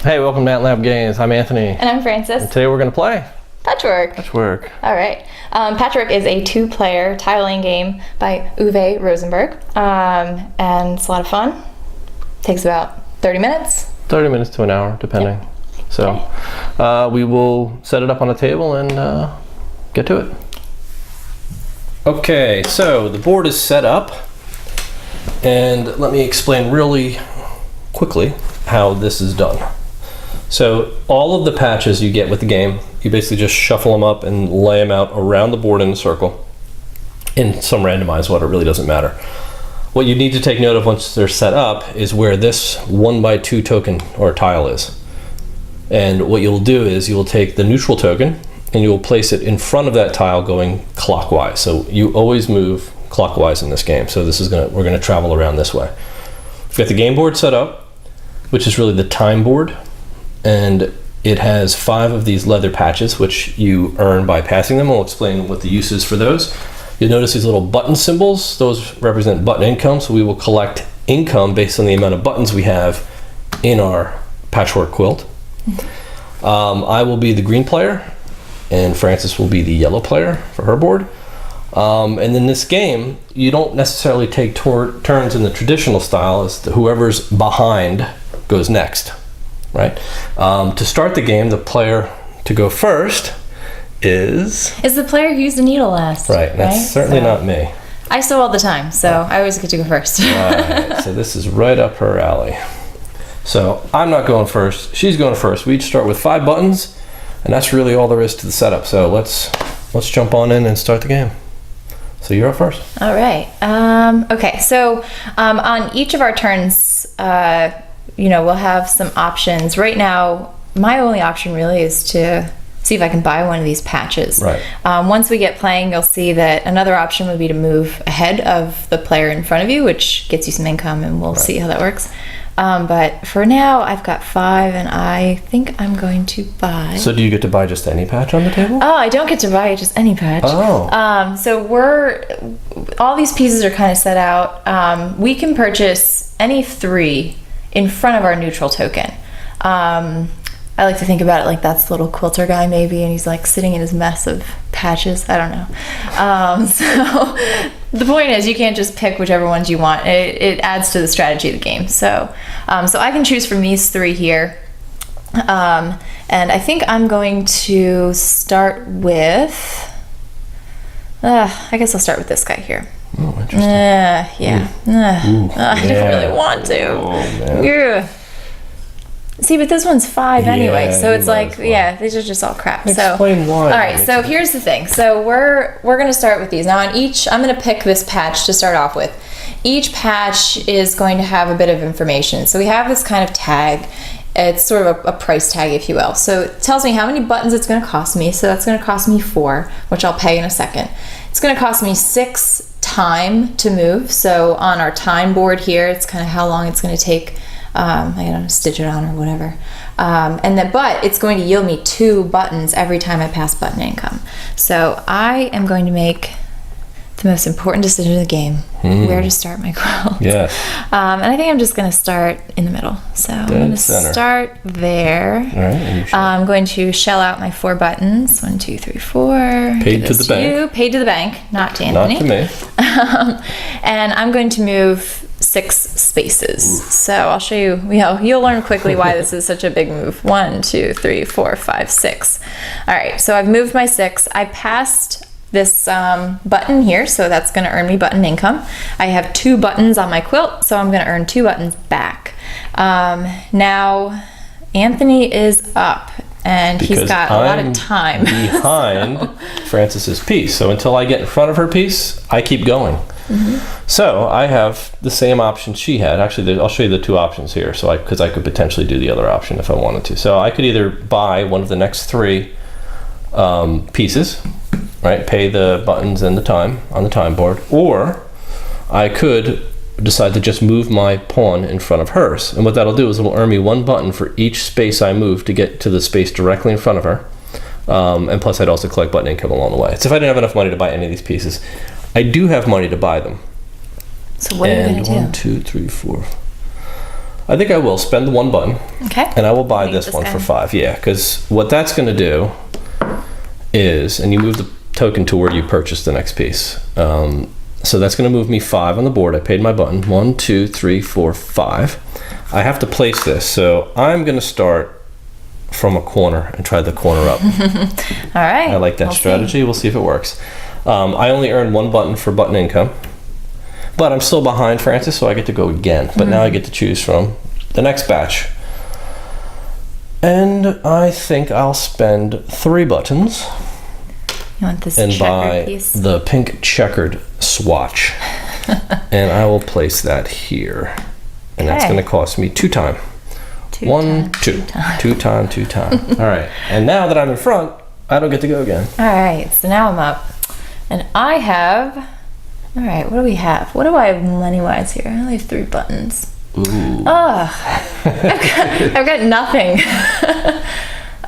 Hey, welcome to MATLAB Games. I'm Anthony. And I'm Francis. And today we're going to play Patchwork. Patchwork. All right. Patchwork is a two-player tiling game by Uwe Rosenberg. And it's a lot of fun. Takes about 30 minutes. 30 minutes to an hour, depending. Yep. So we will set it up on a table and get to it. Okay, so the board is set up. And let me explain really quickly how this is done. So all of the patches you get with the game, you basically just shuffle them up and lay them out around the board in a circle in some randomized order. It really doesn't matter. What you need to take note of once they're set up is where this 1x2 token or tile is. And what you'll do is you'll take the neutral token and you will place it in front of that tile going clockwise. So you always move clockwise in this game. So this is we're gonna travel around this way. We've got the game board set up, which is really the time board. And it has 5 of these leather patches, which you earn by passing them. I'll explain what the use is for those. You'll notice these little button symbols. Those represent button income, so we will collect income based on the amount of buttons we have in our patchwork quilt. I will be the green player, and Frances will be the yellow player for her board. And in this game, you don't necessarily take turns in the traditional style, as whoever's behind goes next. Right. To start the game, the player to go first is the player who used the needle last. Right. That's certainly not me. I sew all the time, so I always get to go first. Right. So this is right up her alley. So I'm not going first. She's going first. We each start with 5 buttons, and that's really all there is to the setup. So let's jump on in and start the game. So you're up first. All right. Okay. So on each of our turns, we'll have some options. Right now, my only option really is to see if I can buy one of these patches. Right. Once we get playing, you'll see that another option would be to move ahead of the player in front of you, which gets you some income, and we'll see how that works. But for now, I've got 5, and I think I'm going to buy. So do you get to buy just any patch on the table? Oh, I don't get to buy just any patch. Oh. So all these pieces are kind of set out. We can purchase any 3 in front of our neutral token. I like to think about it like that's the little quilter guy maybe, and he's like sitting in his mess of patches. I don't know. So the point is you can't just pick whichever ones you want. It adds to the strategy of the game. So I can choose from these 3 here. And I think I'm going to start with, I guess I'll start with this guy here. Oh, interesting. Yeah. I don't really want to. Oh, man. Yeah. See, but this one's 5 anyway, so it's like, these are just all crap. Explain why. All right, so here's the thing. So we're going to start with these. Now on each, I'm going to pick this patch to start off with. Each patch is going to have a bit of information. So we have this kind of tag. It's sort of a price tag, if you will. So it tells me how many buttons it's going to cost me. So that's going to cost me 4, which I'll pay in a second. It's going to cost me 6 time to move. So on our time board here, it's kind of how long it's going to take. I don't know, stitch it on or whatever. But it's going to yield me 2 buttons every time I pass button income. So I am going to make the most important decision of the game, where to start my quilt. Yes. And I think I'm just going to start in the middle. So I'm going to start there. All right. I'm going to shell out my 4 buttons. 1, 2, 3, 4. Paid to the bank. Paid to the bank, not to Anthony. Not to me. And I'm going to move 6 spaces. Ooh. So I'll show you, you'll learn quickly why this is such a big move. 1, 2, 3, 4, 5, 6. All right, so I've moved my 6. I passed this button here, so that's going to earn me button income. I have 2 buttons on my quilt, so I'm going to earn 2 buttons back. Now, Anthony is up, and he's got a lot of time. Behind Frances's piece, so until I get in front of her piece, I keep going. So I have the same option she had. Actually, I'll show you the 2 options here, so because I could potentially do the other option if I wanted to. So I could either buy one of the next 3 pieces, right? Pay the buttons and the time on the time board, or I could decide to just move my pawn in front of hers. And what that'll do is it'll earn me 1 button for each space I move to get to the space directly in front of her. And plus I'd also collect button income along the way. So if I didn't have enough money to buy any of these pieces, I do have money to buy them. So what are you going to do? 1, 2, 3, 4. I think I will spend the 1 button. Okay. And I will buy Make this one guy. for 5. Yeah, because what that's going to do is, and you move the token to where you purchase the next piece. So that's going to move me 5 on the board. I paid my button. 1, 2, 3, 4, 5. I have to place this. So I'm going to start from a corner and try the corner up. All right. I like that strategy. We'll see if it works. I only earned 1 button for button income. But I'm still behind Francis, so I get to go again. But now I get to choose from the next batch. And I think I'll spend 3 buttons. You want this and checkered buy piece? the pink checkered swatch. And I will place that here. And that's going to cost me 2 time. 1, 2. 2 time, 2 time. All right. And now that I'm in front, I don't get to go again. All right. So now I'm up. And I have... All right. What do we have? What do I have money-wise here? I only have 3 buttons. Ooh. I've got nothing.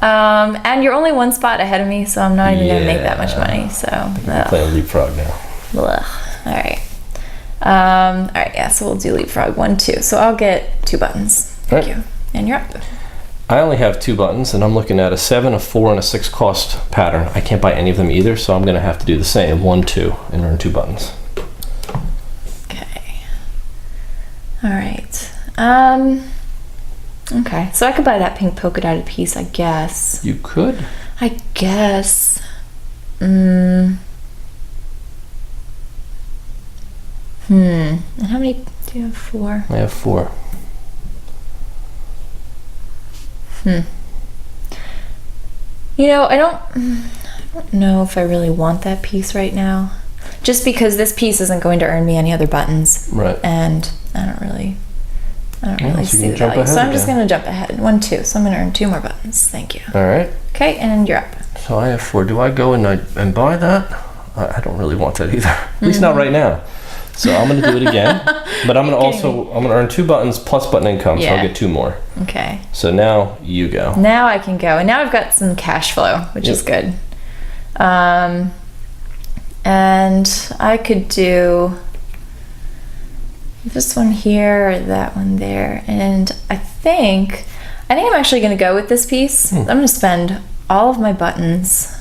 And you're only 1 spot ahead of me, so I'm not even going to make that much money. So I'm playing leapfrog now. Ugh. All right. All right. Yeah. So we'll do leapfrog 1, 2. So I'll get 2 buttons. Thank you. And you're up. I only have 2 buttons, and I'm looking at a 7, a 4, and a 6 cost pattern. I can't buy any of them either, so I'm going to have to do the same. 1, 2, and earn 2 buttons. Okay. All right. Okay. So I could buy that pink polka dotted piece, I guess. You could. I guess. And how many do you have? 4? I have 4. You know, I don't know if I really want that piece right now. Just because this piece isn't going to earn me any other buttons. Right. And I don't really so see you the jump value. So ahead I'm just again. going to jump ahead. 1, 2. So I'm going to earn 2 more buttons. Thank you. All right. Okay, and you're up. So I have 4. Do I go and buy that? I don't really want that either. At least not right now. So I'm going to do it again. But I'm going to earn 2 buttons plus button income, so I'll get 2 more. Okay. So now you go. Now I can go. And now I've got some cash flow, which is good. And I could do this one here or that one there. And I think I'm actually going to go with this piece. I'm going to spend all of my buttons,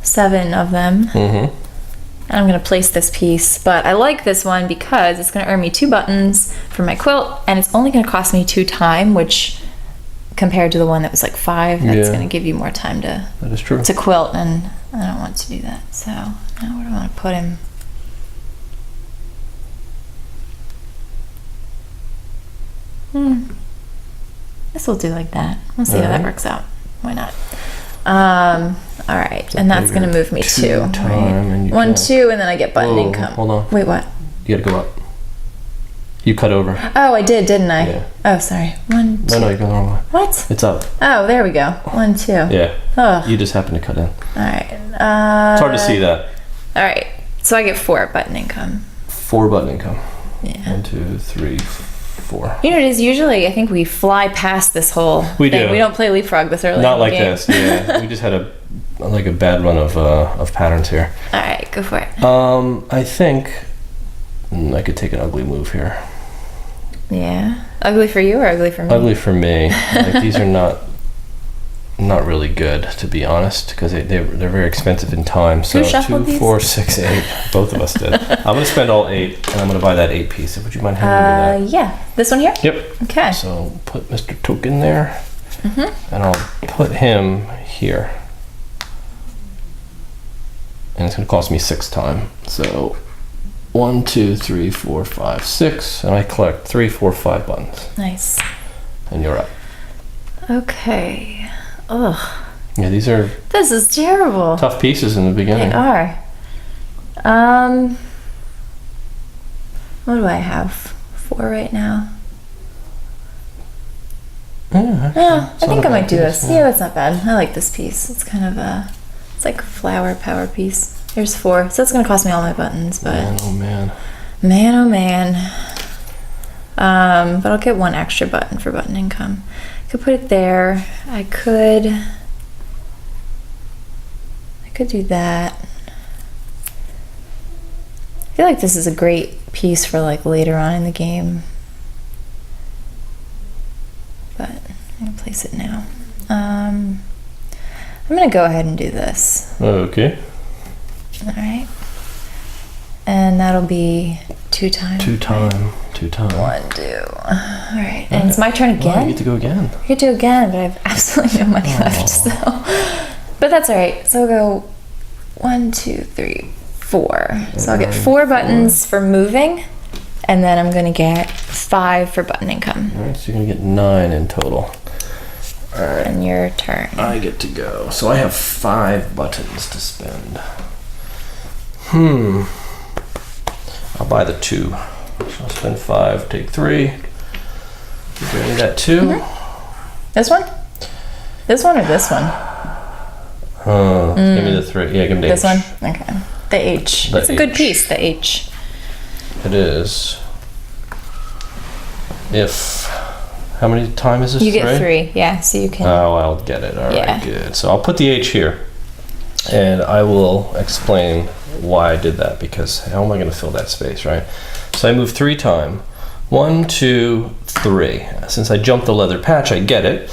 7 of them. And I'm going to place this piece. But I like this one because it's going to earn me 2 buttons for my quilt, and it's only going to cost me 2 time, which compared to the one that was like 5, that's going to give you more time to That is true. to quilt, and I don't want to do that. So now where do I want to put him? This will do like that. We'll see how that works out. Why not? All right, and that's going to move me 2. Right? 1, 2, and then I get button income. Hold on. Wait, what? You got to go up. You cut over. Oh, I did, didn't I? Yeah. Oh, sorry. 1, 2. No, you're going the wrong way. What? It's up. Oh, there we go. 1, 2. Yeah. Oh. You just happened to cut in. All right. It's hard to see that. All right. So I get 4 button income. 4 button income. Yeah. 1, 2, 3, 4. You know, it is usually, I think we fly past this whole We thing. do. We don't play leapfrog this early. Not in the like game. this. Yeah. We just had a bad run of patterns here. All right, go for it. I think I could take an ugly move here. Yeah. Ugly for you or ugly for me? Ugly for me. Like, these are not really good, to be honest, because they're very expensive in time. So Who shuffled 2, these? 4, 6, 8. Both of us did. I'm going to spend all 8, and I'm going to buy that 8 piece. Would you mind handing me that? Yeah. This one here? Yep. Okay. So put Mr. Token there, and I'll put him here. And it's going to cost me 6 time. So 1, 2, 3, 4, 5, 6, and I collect 3, 4, 5 buttons. Nice. And you're up. Okay. Ugh. Yeah, these are This is terrible. tough pieces in the beginning. They are. What do I have? 4 right now. Yeah, Yeah, I think I might do piece, this. Yeah, that's not bad. I like this piece. It's kind of it's like a flower power piece. Here's 4. So it's going to cost me all my buttons, but Man, oh man. man, oh man. But I'll get 1 extra button for button income. I could put it there. I could do that. I feel like this is a great piece for like later on in the game. gonna place it now. I'm gonna go ahead and do this. Okay. All right. And that'll be 2 times. 2 time. 2 time. 1, 2. All right. And it's my turn again. Oh, you get to go again. I get to go again, but I have absolutely no money left. So, but that's all right. So I'll go 1, 2, 3, 4. So I'll get 4 buttons for moving, and then I'm gonna get 5 for button income. All right, so you're gonna get 9 in total. All right. And your turn. I get to go. So I have 5 buttons to spend. I'll buy the 2. So I'll spend 5, take 3. You give me that 2. This one? This one or this one? Give me the 3. Yeah, give me the This H. one? Okay. The H. The It's a good H. piece, the H. It is. If... How many time is this? You get 3, yeah, so you can... Oh, I'll get it. All right, Yeah. good. So I'll put the H here. And I will explain why I did that, because how am I going to fill that space, right? So I move 3 times. 1, 2, 3. Since I jumped the leather patch, I get it.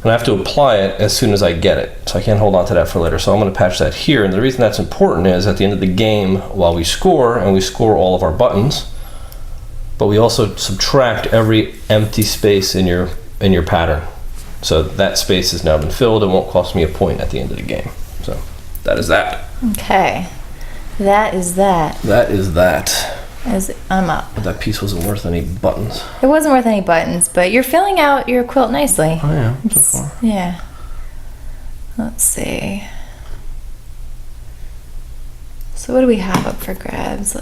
And I have to apply it as soon as I get it. So I can't hold on to that for later. So I'm going to patch that here. And the reason that's important is at the end of the game, while we score, and we score all of our buttons, but we also subtract every empty space in your pattern. So that space has now been filled. It won't cost me a point at the end of the game. So that is that. Okay. That is that. That is that. I'm up. But that piece wasn't worth any buttons. It wasn't worth any buttons, but you're filling out your quilt nicely. Oh yeah, so far. Yeah. Let's see. So what do we have up for grabs?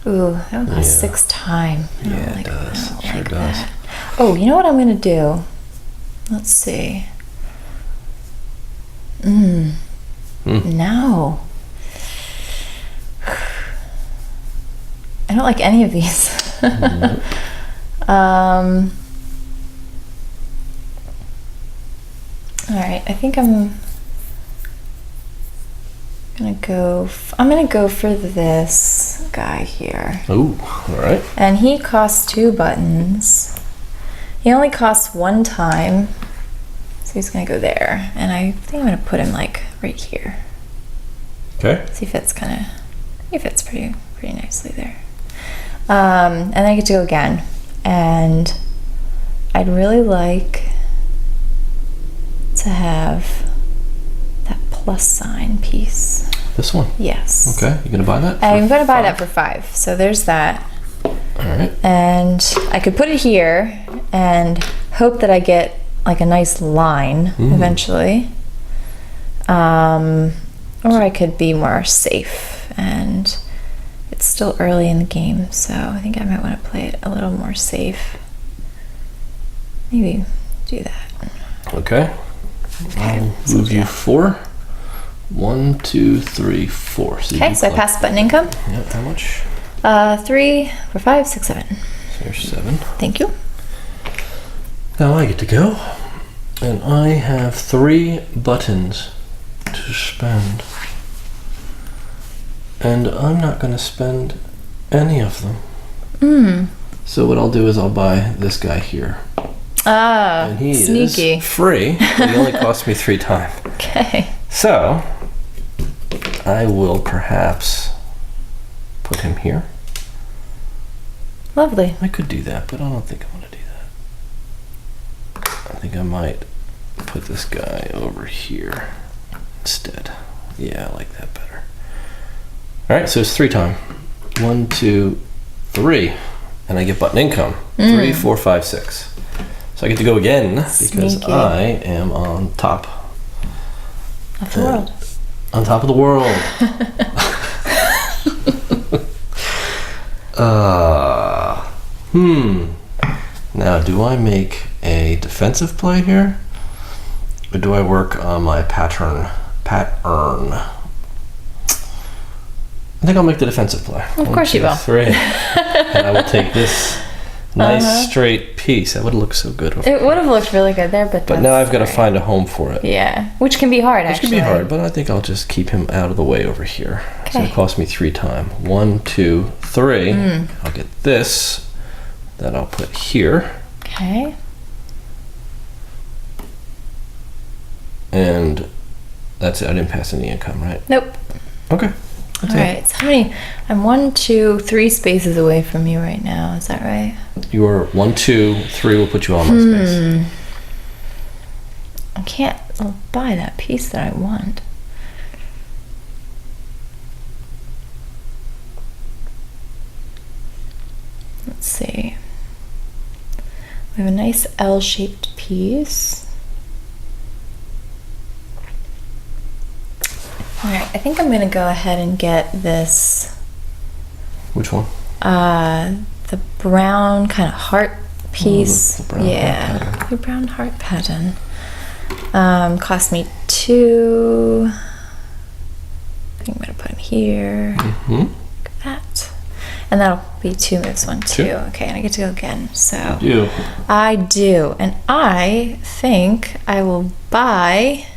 Ooh, that would cost 6 time. Yeah, it does. It sure does. That. Oh, you know what I'm gonna do? Let's see. No. I don't like any of these. Nope. All right, I think I'm gonna go. I'm gonna go for this guy here. Ooh, all right. And he costs 2 buttons. He only costs 1 time, so he's gonna go there. And I think I'm gonna put him like right here. Okay. See if it's he fits pretty nicely there. And then I get to go again, and I'd really like to have that plus sign piece. This one. Yes. Okay, you gonna buy that? I'm gonna buy that for 5. So there's that. All right. And I could put it here and hope that I get like a nice line eventually. Or I could be more safe, and it's still early in the game, so I think I might want to play it a little more safe. Maybe do that. Okay. I'll move you 4. 1, 2, 3, 4. So Okay, so I pass button income. Yeah, how much? 3, 4, 5, 6, 7. So here's 7. Thank you. Now I get to go. And I have 3 buttons to spend. And I'm not going to spend any of them. So what I'll do is I'll buy this guy here. Ah, And he sneaky. is free, but he only cost me 3 times. Okay. So I will perhaps put him here. Lovely. I could do that, but I don't think I'm going to do that. I think I might put this guy over here instead. Yeah, I like that better. All right, so it's 3 times. 1, 2, 3, and I get button income. 3, 4, 5, 6. So I get to go again because Sneaky. I am on top. Of the world. On top of the world. Now, do I make a defensive play here? Or do I work on my pattern? I think I'll make the defensive play. Of course you will. 3. And I will take this nice straight piece. That would look so good. It would have looked really good there, but now I've got to that's find a home for it. Yeah, which can be hard, Which actually. can be hard, but I think I'll just keep him out of the way over here. So Okay. it cost me 3 times. 1, 2, 3. I'll get this that I'll put here. Okay. And that's it. I didn't pass any income, right? Nope. Okay. That's All it. right. So how many? I'm 1, 2, 3 spaces away from you right now. Is that right? You are 1, 2, 3 will put you on my space. I can't buy that piece that I want. Let's see. We have a nice L-shaped piece. All right, I think I'm gonna go ahead and get this. Which one? The brown kind of heart piece. the brown yeah, heart pattern. the brown heart pattern. Cost me 2. I think I'm gonna put him here. Like that. And that'll be 2 moves, 1, 2. Two. Okay, and I get to go again. So You. I do, and I think I will buy.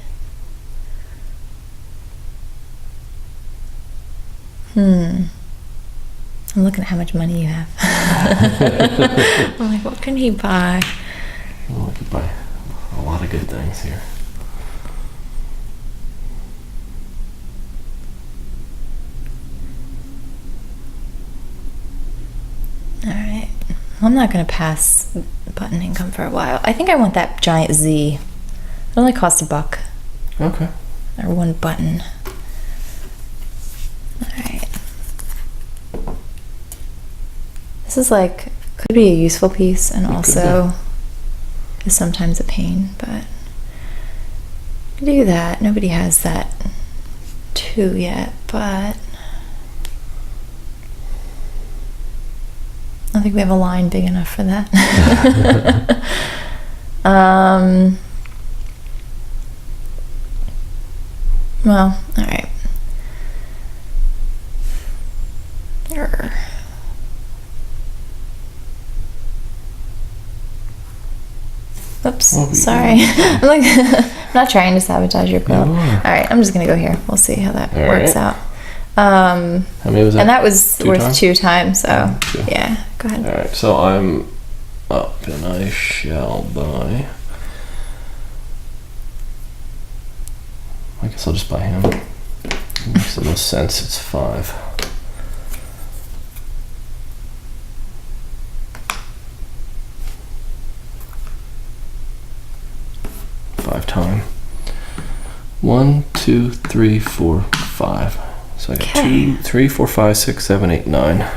I'm looking at how much money you have. I'm like, what can he buy? Well, I could buy a lot of good things here. All right. I'm not going to pass button income for a while. I think I want that giant Z. It only costs $1. Okay. Or 1 button. All right. This is like, could be a useful piece and also is sometimes a pain, but do that. Nobody has that 2 yet, but I think we have a line big enough for that. Well, all right. Err. Oops, Oh, sorry. I'm like, I'm not trying to sabotage your quilt. You All are. right, I'm just gonna go here. We'll see how that All works right. out. How many was that? And that was 2 worth times? 2 times. So 2. yeah, go ahead. All right. So I'm up, and I shall buy. I guess I'll just buy him. It makes the most sense. It's 5. Time. 1, 2, 3, 4, 5. So I got Okay. 2, 3, 4, 5, 6, 7, 8, 9. All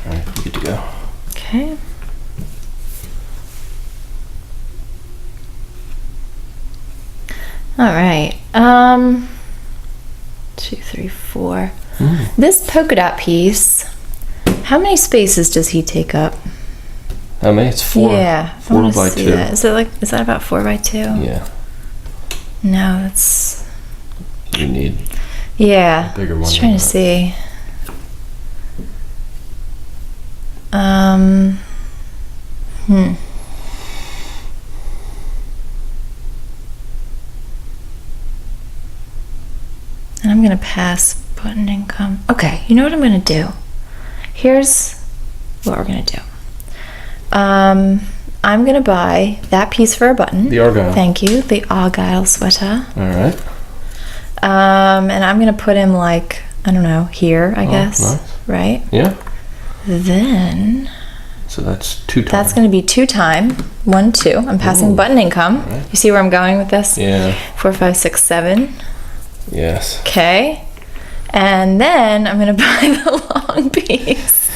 right, good to go. Okay. All right. 2, 3, 4. This polka dot piece. How many spaces does he take up? How many? It's 4. Yeah, I 4 wanna by see 2. that. Is that about 4 by 2? Yeah, No, that's you need. yeah. A bigger I was one trying than to that. see. And I'm gonna pass button income. Okay, you know what I'm gonna do? Here's what we're gonna do. I'm gonna buy that piece for a button. The Argyle. Thank you. The Argyle sweater. All right. And I'm gonna put him like, I don't know, here, I guess. Nice. Right? Yeah. Then So that's 2 times. that's gonna be 2 time. 1, 2. I'm passing Ooh. button income. Alright. You see where I'm going with this? Yeah. 4, 5, 6, 7. Yes. Okay. And then I'm gonna buy the long piece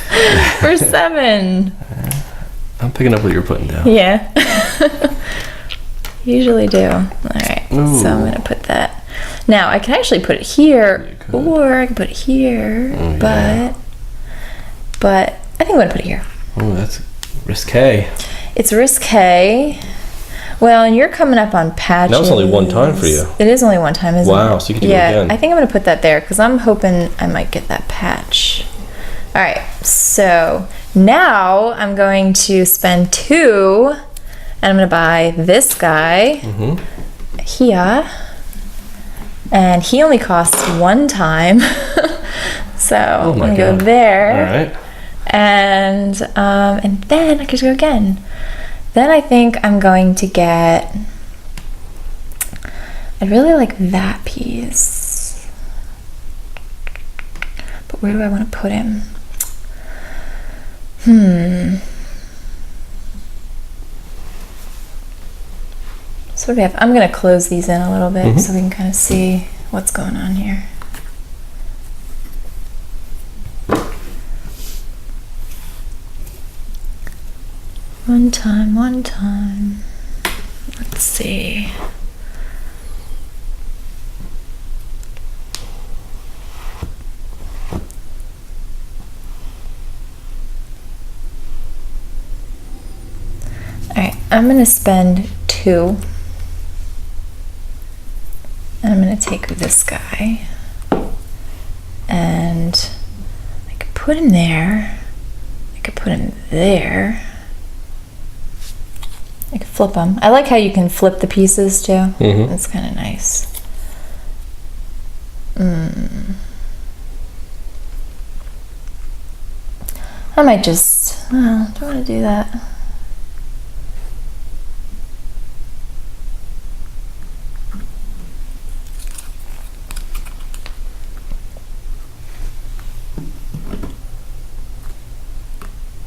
for 7. I'm picking up what you're putting down. Yeah. Usually do. All right. Ooh. So I'm gonna put that. Now I can actually put it here, You could. or I can put it here, Oh, but yeah. I think I'm gonna put it here. Oh, that's risque. It's risque. Well, and you're coming up on patches. That was only 1 time for you. It is only 1 time, isn't it? Wow, so you get to go yeah, again. I think I'm gonna put that there because I'm hoping I might get that patch. All right, so now I'm going to spend 2, and I'm gonna buy this guy here, and he only costs 1 time. So I'm my gonna go God. there. All right. And then I could go again. Then I think I'm going to get, I'd really like that piece. But where do I want to put him? So what do we have? I'm going to close these in a little bit so we can kind of see what's going on here. One time. Let's see. Alright, I'm going to spend 2. And I'm going to take this guy. And I could put him there. I could put him there. I can flip them. I like how you can flip the pieces too. That's kind of nice. I might just, don't want to do that.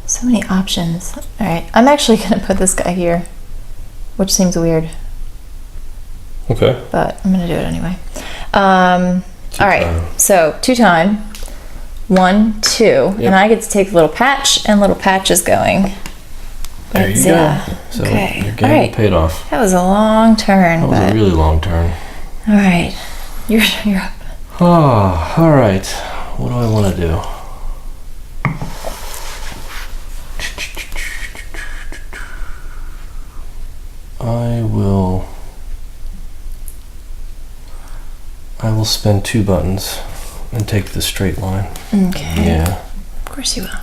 So many options. All right, I'm actually gonna put this guy here, which seems weird. Okay. But I'm gonna do it anyway. All right, so 2 time, 1, 2, and I get to take the little patch, and little patch is going. There you go. So okay. your game paid off. That was a long turn. That was a really long turn. All right, you're up. Oh, all right. What do I want to do? I will spend 2 buttons and take the straight line. Okay. Yeah. Of course you will.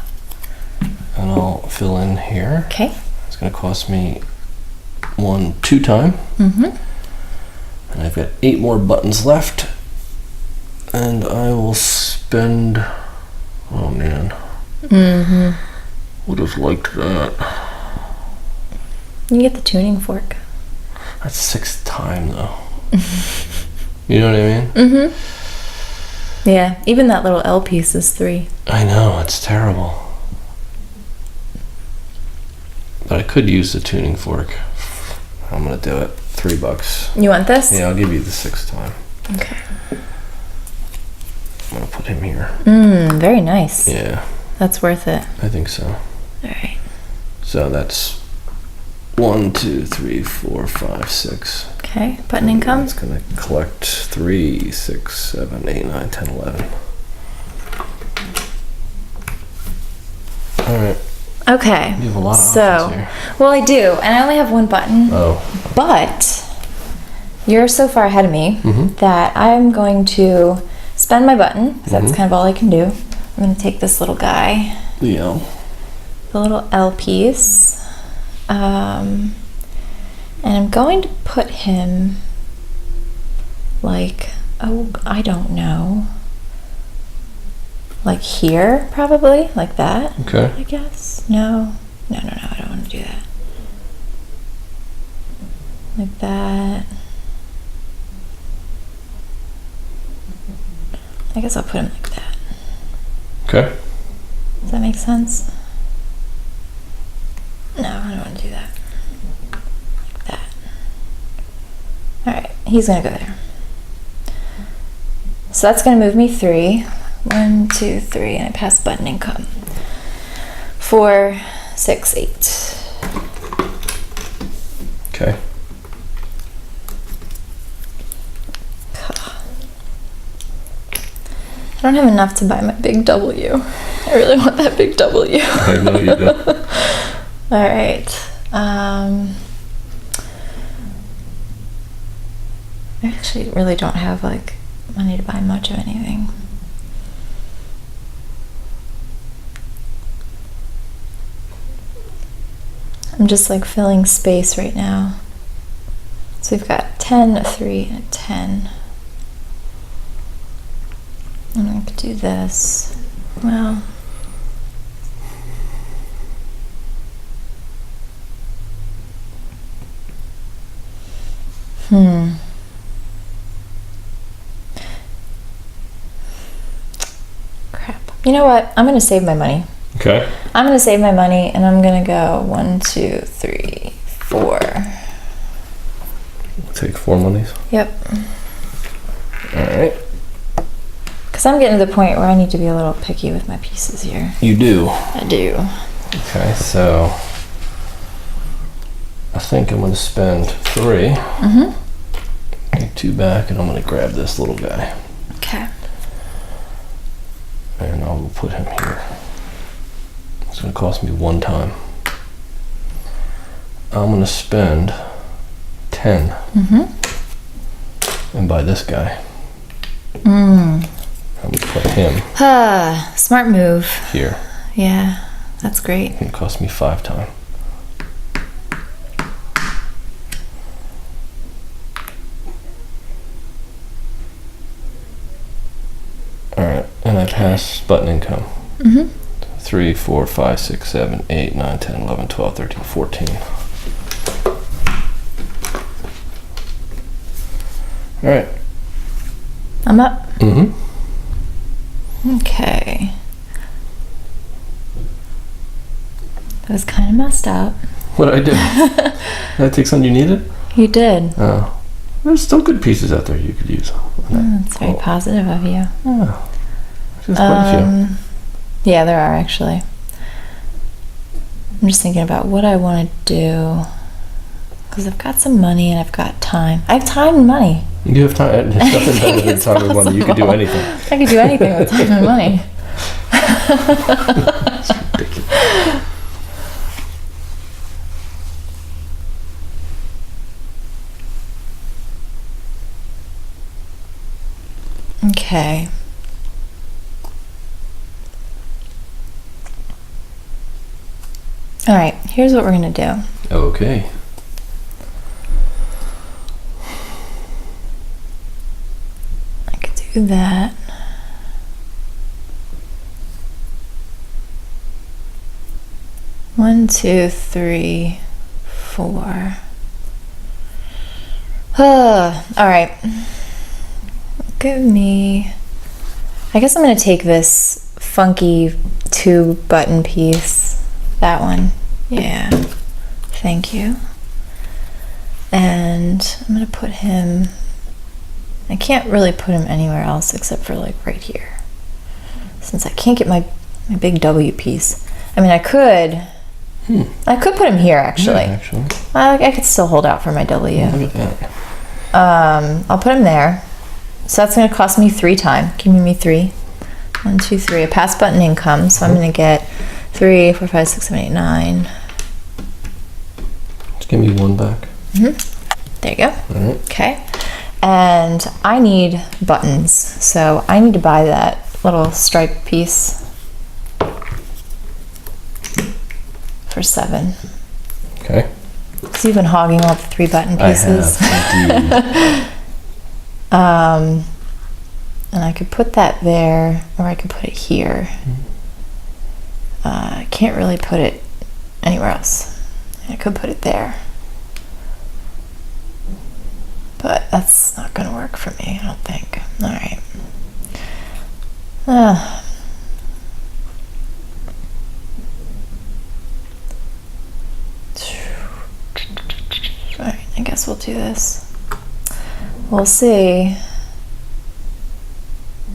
And I'll fill in here. Okay. It's going to cost me 2 time. And I've got 8 more buttons left. And I will spend, oh man. Would have liked that. You can get the tuning fork. That's 6th time though. You know what I mean? Yeah, even that little L piece is 3. I know, it's terrible. But I could use the tuning fork. I'm gonna do it. $3. You want this? Yeah, I'll give you the 6th time. Okay. I'm gonna put him here. Very nice. Yeah. That's worth it. I think so. All right. So that's 1, 2, 3, 4, 5, 6. Okay, buttoning comes. It's gonna collect 3, 6, 7, 8, 9, 10, 11. All right. Okay. You have a lot of options here. Well, I do, and I only have 1 button. Oh. But you're so far ahead of me that I'm going to spend my button, because that's kind of all I can do. I'm going to take this little guy. The L. The little L piece. And I'm going to put him like, oh, I don't know. Like here, probably, like that. Okay. I guess. No, I don't want to do that. Like that. I guess I'll put him like that. Okay. Does that make sense? No, I don't want to do that. Like that. Alright, he's gonna go there. So that's gonna move me 3. 1, 2, 3, and I pass button and come. 4, 6, 8. Okay. I don't have enough to buy my big W. I really want that big W. I know you do. All right. I actually really don't have like money to buy much of anything. I'm just like filling space right now. So we've got 10, a 3, and a 10. And I could do this. Well, Crap. You know what? I'm gonna save my money. Okay. I'm gonna save my money, and I'm gonna go 1, 2, 3, 4. Take 4 monies. Yep. All right. Because I'm getting to the point where I need to be a little picky with my pieces here. You do. I do. Okay, so I think I'm going to spend 3. Take 2 back, and I'm going to grab this little guy. Okay. And I will put him here. It's going to cost me 1 time. I'm going to spend 10 and buy this guy. I'm going to put him Smart move. here. Yeah, that's great. It cost me 5 time. All right, and I pass button income. 3, 4, 5, 6, 7, 8, 9, 10, 11, 12, 13, 14. All right. I'm up. Mm-hmm. Okay. That was kind of messed up. What did I do? Did I take something you needed? You did. Oh. There's still good pieces out there you could use. That's very positive of you. Yeah. Just quite a few. Yeah, there are actually. I'm just thinking about what I want to do. Because I've got some money and I've got time. I have time and money. You have time. There's nothing better than It's time and money. You could do possible. anything. I could do anything with time and money. It's ridiculous. Okay. All right, here's what we're going to do. Okay. I could do that. One, two, three, 4. All right. Give me. I guess I'm going to take this funky 2-button piece. That one. Yeah. Thank you. And I'm going to put him. I can't really put him anywhere else except for like right here. Since I can't get my big W piece. I mean, I could. I could put him here actually. Yeah, actually. I could still hold out for my W. Look at that. I'll put him there. So that's going to cost me 3 time. Give me 3. 1, 2, 3. A pass button income. So I'm going to get 3, 4, 5, 6, 7, 8, 9. Just give me 1 back. There you go. All right. Okay. And I need buttons. So I need to buy that little stripe piece for 7. Okay. So you've been hogging all the 3-button pieces. I have, indeed. And I could put that there, or I could put it here. I can't really put it anywhere else. I could put it there. But that's not going to work for me, I don't think. All right. All right, I guess we'll do this. We'll see.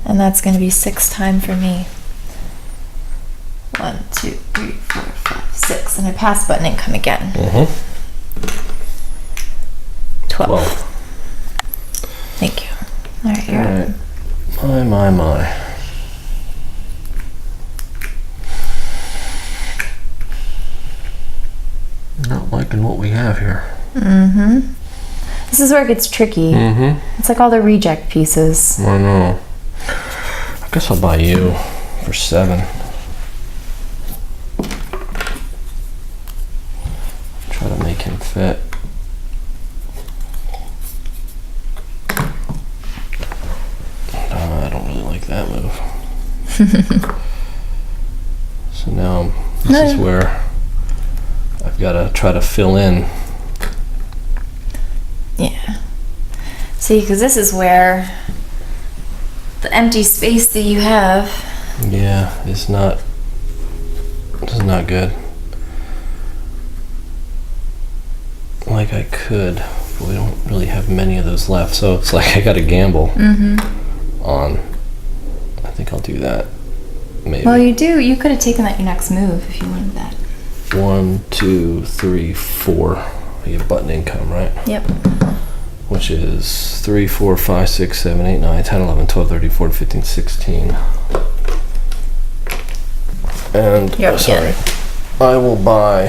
And that's going to be 6 time for me. 1, 2, 3, 4, 5, 6. And I pass button income again. 12. Thank you. All right, you're up. My. Not liking what we have here. This is where it gets tricky. It's like all the reject pieces. I know. I guess I'll buy you for 7. Try to make him fit. I don't really like that move. So now this is where I've got to try to fill in. Yeah. See, because this is where the empty space that you have. Yeah, it's not good. Like I could, but we don't really have many of those left, so it's like I gotta gamble on. I think I'll do that. Maybe. Well, you could have taken that your next move if you wanted that. 1, 2, 3, 4. I get button income, right? Yep. Which is 3, 4, 5, 6, 7, 8, 9, 10, 11, 12, 13, 14, 15, 16. And, sorry, I will buy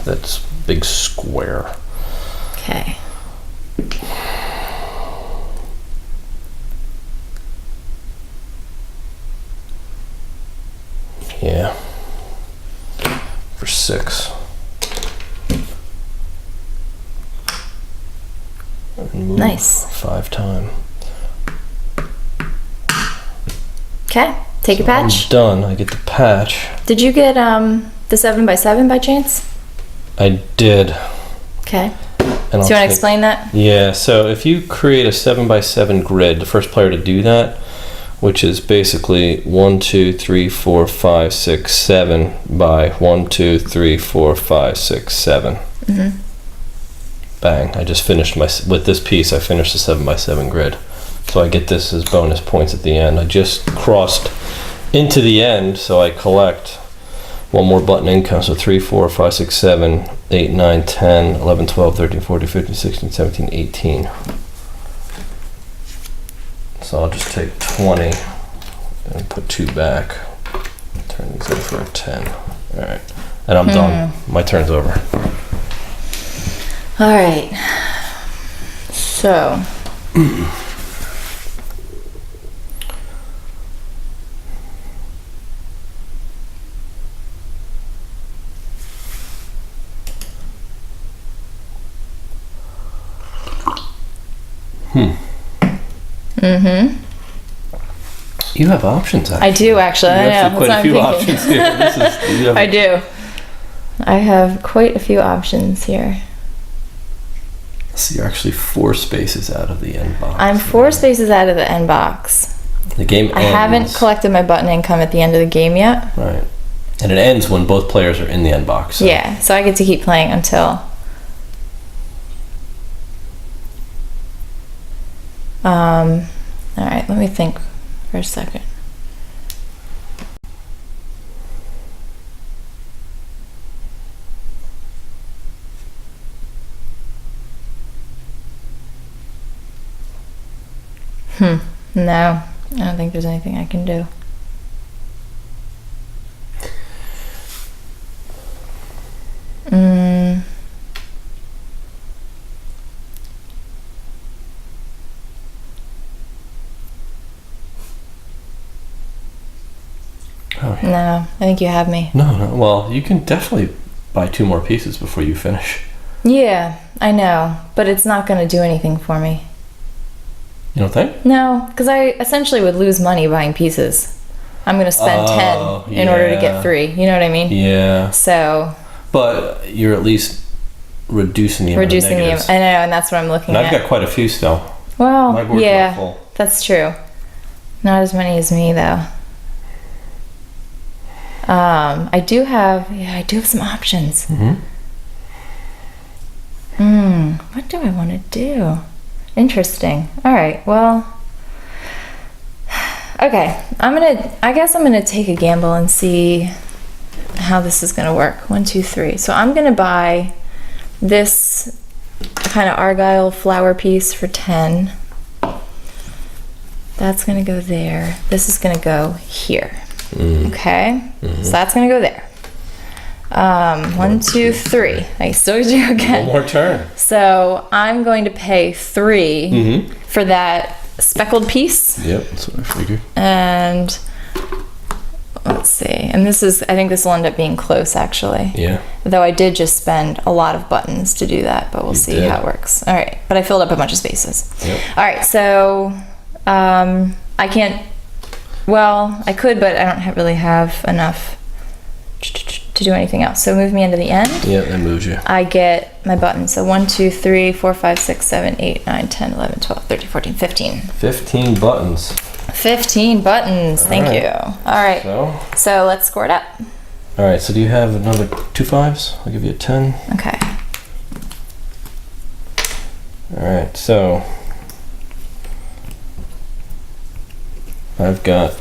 that big square. Okay. Yeah. For 6. And move Nice. 5 times. Okay. Take your patch. I'm done. I get the patch. Did you get the 7x7 by chance? I did. Okay. And Do you want to explain that? Yeah, so if you create a 7x7 grid, the first player to do that, which is basically 1, 2, 3, 4, 5, 6, 7 by 1, 2, 3, 4, 5, 6, 7. Mm-hmm. Bang! I just finished with this piece. I finished the 7x7 grid, so I get this as bonus points at the end. I just crossed into the end, so I collect one more button income. So 3, 4, 5, 6, 7, 8, 9, 10, 11, 12, 13, 14, 15, 16, 17, 18. So I'll just take 20 and put 2 back. Turn these in for a 10. All right, and I'm done. My turn's over. All right. So. Mm-hmm. You have options, actually. I do, actually. You I have know. quite That's a few what I'm options here. I do. I have quite a few options here. So you're actually 4 spaces out of the end box. I'm 4 spaces out of the end box. The game ends. I haven't collected my button income at the end of the game yet. Right. And it ends when both players are in the end box. So. Yeah, so I get to keep playing until... all right, let me think for a second. No, I don't think there's anything I can do. Oh, yeah. No, I think you have me. No. Well, you can definitely buy 2 more pieces before you finish. Yeah, I know, but it's not going to do anything for me. You don't think? No, because I essentially would lose money buying pieces. I'm going to spend 10 in order to get 3. You know what I mean? Yeah. So. But you're at least reducing the amount of negatives. I know, and that's what I'm looking at. And I've got quite a few still. Well, My board's not full. That's true. Not as many as me, though. I do have some options. What do I want to do? Interesting. All right. Well, okay. I guess I'm gonna take a gamble and see how this is gonna work. 1, 2, 3. So I'm gonna buy this kind of argyle flower piece for 10. That's gonna go there. This is gonna go here. Okay. So that's gonna go there. 1, 2, 3. I still do again. One more turn. So I'm going to pay 3 for that speckled piece. Yep, that's what I figured. And let's see. And I think this will end up being close, actually. Yeah. Though I did just spend a lot of buttons to do that, but we'll see how it works. All right. But I filled up a bunch of spaces. Yep. All right. So I can't. Well, I could, but I don't really have enough. to do anything else. So move me into the end. Yeah, that moves you. I get my buttons. So 1, 2, 3, 4, 5, 6, 7, 8, 9, 10, 11, 12, 13, 14, 15. 15 buttons. 15 buttons. Thank you. All right. So let's score it up. All right. So do you have another 2 5s? I'll give you a 10. Okay. All right. So I've got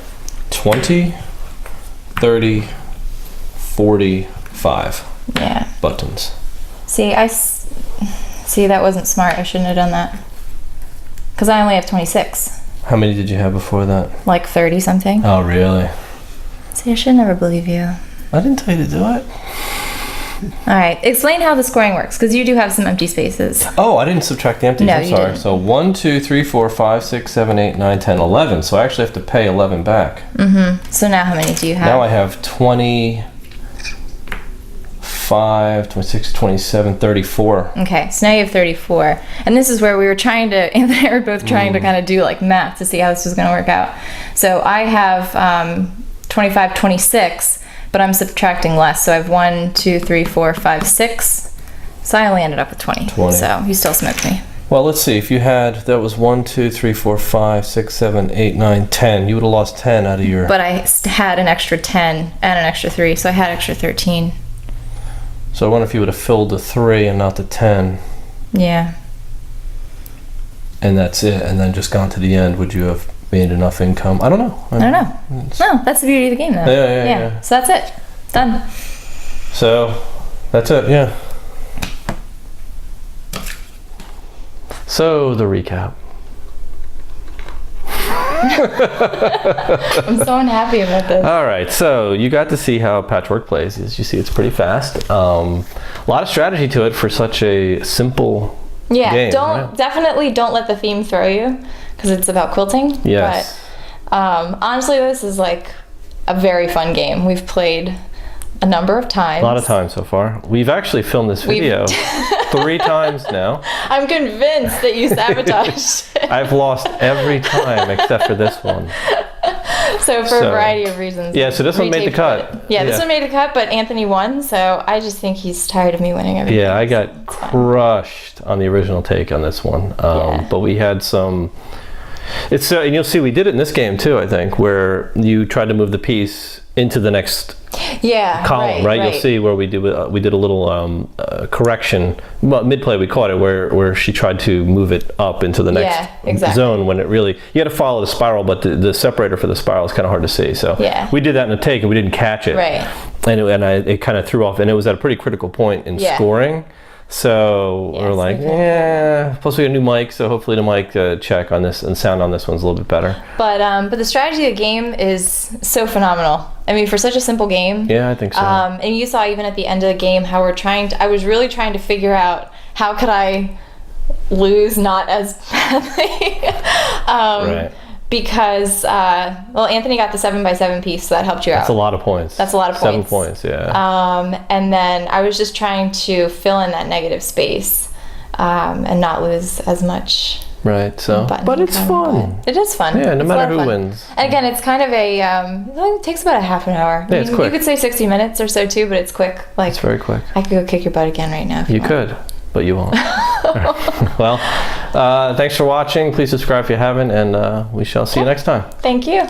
20, 30, 45 buttons. See, that wasn't smart. I shouldn't have done that. Because I only have 26. How many did you have before that? Like 30 something. Oh, really? See, I should never believe you. I didn't tell you to do it. All right. Explain how the scoring works, because you do have some empty spaces. Oh, I didn't subtract the empties. No, I'm you sorry. didn't. So 1, 2, 3, 4, 5, 6, 7, 8, 9, 10, 11. So I actually have to pay 11 back. Mm-hmm. So now how many do you have? Now I have 25, 26, 27, 34. Okay, so now you have 34. And this is where we were trying to, Anthony and I were both trying to kind of do like math to see how this was going to work out. So I have 25, 26, but I'm subtracting less. So I have 1, 2, 3, 4, 5, 6. So I only ended up with 20. So you still smoked me. Well, let's see. If you had, that was 1, 2, 3, 4, 5, 6, 7, 8, 9, 10. You would have lost 10 out of your... But I had an extra 10 and an extra 3, so I had extra 13. So I wonder if you would have filled the 3 and not the 10. Yeah. And that's it. And then just gone to the end. Would you have made enough income? I don't know. I don't know. No, that's the beauty of the game, though. Yeah. So that's it. Done. So that's it, yeah. So the recap. I'm so unhappy about this. All right, so you got to see how Patchwork plays. As you see, it's pretty fast. A lot of strategy to it for such a simple game. Definitely don't let the theme throw you, because it's about quilting. Yes. But honestly, this is like a very fun game. We've played a number of times. A lot of times so far. We've actually filmed this video 3 times now. I'm convinced that you sabotaged it. I've lost every time except for this one. So for a variety of reasons. Yeah, so this one made the cut. Yeah, this one made the cut, but Anthony won, so I just think he's tired of me winning everything. Yeah, I got crushed on the original take on this one. But we had some... and you'll see we did it in this game too, I think, where you tried to move the piece into the next column, right? You'll see where we did a little correction. Well, mid-play we caught it, where she tried to move it up into the next zone when it really... You got to follow the spiral, but the separator for the spiral is kind of hard to see. So we did that in a take and we didn't catch it. Right. And it kind of threw off, and it was at a pretty critical point in scoring. So we're like, plus we got a new mic, so hopefully the mic check on this and sound on this one's a little bit better. But the strategy of the game is so phenomenal. I mean, for such a simple game. Yeah, I think so. And you saw even at the end of the game how I was really trying to figure out how could I lose not as badly. Right. Because, Anthony got the 7x7 piece, so that helped you out. That's a lot of points. That's a lot of points. 7 points, yeah. And then I was just trying to fill in that negative space and not lose as much. Right, so. But it's fun. It is fun. Yeah, no matter who wins. And again, it's kind of it takes about a half an hour. Yeah, it's quick. You could say 60 minutes or so too, but it's quick. Like, it's very quick. I could go kick your butt again right now if you want. Could, but you won't. Right. Well, thanks for watching. Please subscribe if you haven't, and we shall see you next time. Thank you.